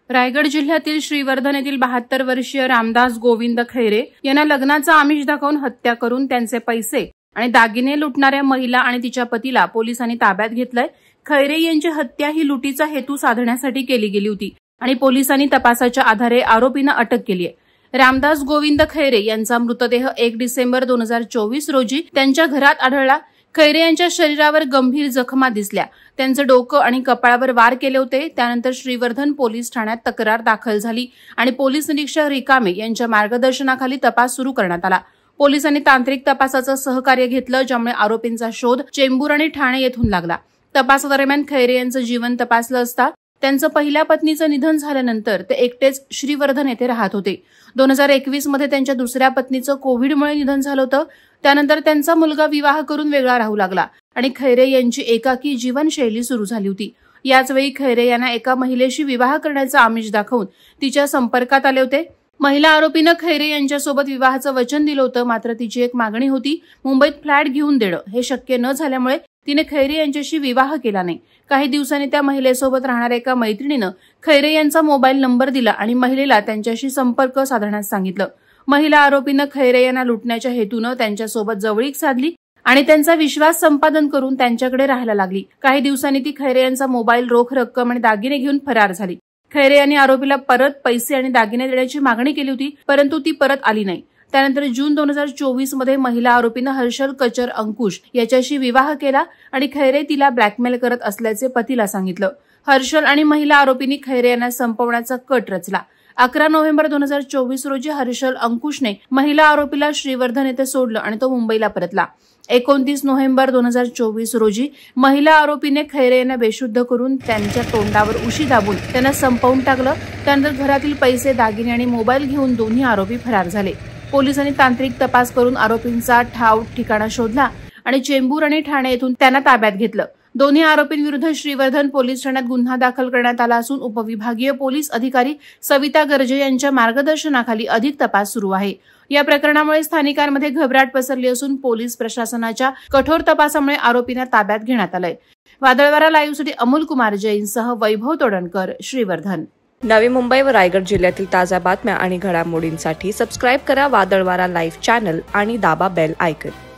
रायगड जिल्ह्यातील श्रीवर्धन येथील 72 वर्षीय रामदास गोविंद खैरे यांना लग्नाचा आमिष दाखवून हत्या करून त्यांचे पैसे आणि दागिने लुटणाऱ्या महिला आणि तिच्या पतीला पोलिसांनी ताब्यात घेतलंय। खैरे यांची हत्या ही लुटीचा हेतू साधण्यासाठी केली गेली होती आणि पोलिसांनी तपासाच्या आधारे आरोपींना अटक केली आहे। रामदास गोविंद खैरे यांचा मृतदेह 1 डिसेंबर 2024 रोजी त्यांच्या घरात आढळला। खैरे यांच्या शरीरावर गंभीर जखमा दिसल्या। त्यांचं डोकं आणि कपाळावर वार केले होते। त्यानंतर श्रीवर्धन पोलीस ठाण्यात तक्रार दाखल झाली आणि पोलीस निरीक्षक रिकामे यांच्या मार्गदर्शनाखाली तपास सुरू करण्यात आला। पोलिसांनी तांत्रिक तपासाचं सहकार्य घेतलं, ज्यामुळे आरोपींचा शोध चेंबूर आणि ठाणे येथून लागला। तपासादरम्यान खैरे यांचं जीवन तपासलं असता त्यांचं पहिल्या पत्नीचं निधन झाल्यानंतर ते एकटेच श्रीवर्धन येथे राहत होते। 2021 मध्ये त्यांच्या दुसऱ्या पत्नीचं कोविडमुळे निधन झालं होतं। त्यानंतर त्यांचा मुलगा विवाह करून वेगळा राहू लागला आणि खैरे यांची एकाकी जीवनशैली सुरू झाली होती। याचवेळी खैरे यांना एका महिलेशी विवाह करण्याचं आमिष दाखवून तिच्या संपर्कात आले होते। महिला आरोपीनं खैरे यांच्यासोबत विवाहाचं वचन दिलं होतं, मात्र तिची एक मागणी होती, मुंबईत फ्लॅट घेऊन देणं। हे शक्य न झाल्यामुळे तिने खैरे यांच्याशी विवाह केला नाही। काही दिवसांनी त्या महिलेसोबत राहणाऱ्या एका मैत्रिणीनं खैरे यांचा मोबाईल नंबर दिला आणि महिलेला त्यांच्याशी संपर्क साधण्यास सांगितलं। महिला आरोपीनं खैरे यांना लुटण्याच्या हेतूनं त्यांच्यासोबत जवळीक साधली आणि त्यांचा विश्वास संपादन करून त्यांच्याकडे राहायला लागली। काही दिवसांनी ती खैरे यांचा मोबाईल, रोख रक्कम आणि दागिने घेऊन फरार झाली। खैरे यांनी आरोपीला परत पैसे आणि दागिने देण्याची मागणी केली होती, परंतु ती परत आली नाही। त्यानंतर जून 2024 मध्ये महिला आरोपीनं हर्षल कचर अंकुश याच्याशी विवाह केला आणि खैरे तिला ब्लॅकमेल करत असल्याचे पतीला सांगितलं। हर्षल आणि महिला आरोपींनी खैरे यांना संपवण्याचा कट रचला। 11 नोव्हेंबर 2024 रोजी हर्षल अंकुशने महिला आरोपीला श्रीवर्धन येथे सोडलं आणि तो मुंबईला परतला। 29 नोव्हेंबर 2024 रोजी महिला आरोपीने खैरे यांना बेशुद्ध करून त्यांच्या तोंडावर उशी दाबून त्यांना संपवून टाकलं। त्यानंतर घरातील पैसे, दागिने आणि मोबाईल घेऊन दोन्ही आरोपी फरार झाले। पोलिसांनी तांत्रिक तपास करून आरोपींचा ठाव ठिकाणा शोधला आणि चेंबूर आणि ठाणे येथून त्यांना ताब्यात घेतलं। दोन्ही आरोपींविरुद्ध श्रीवर्धन पोलीस ठाण्यात गुन्हा दाखल करण्यात आला असून उपविभागीय पोलीस अधिकारी सविता गर्जे यांच्या मार्गदर्शनाखाली अधिक तपास सुरू आहे। या प्रकरणामुळे स्थानिकांमध्ये घबराट पसरली असून पोलीस प्रशासनाच्या कठोर तपासामुळे आरोपींना ताब्यात घेण्यात आलंय। वादळवारा लाईव्हसाठी अमोल कुमार जैनसह वैभव तोडणकर, श्रीवर्धन। नवी मुंबई व रायगड जिल्ह्यातील ताज्या बातम्या आणि घडामोडींसाठी सबस्क्राईब करा वादळवारा लाईव्ह चॅनल आणि दाबा बेल आयकॉन।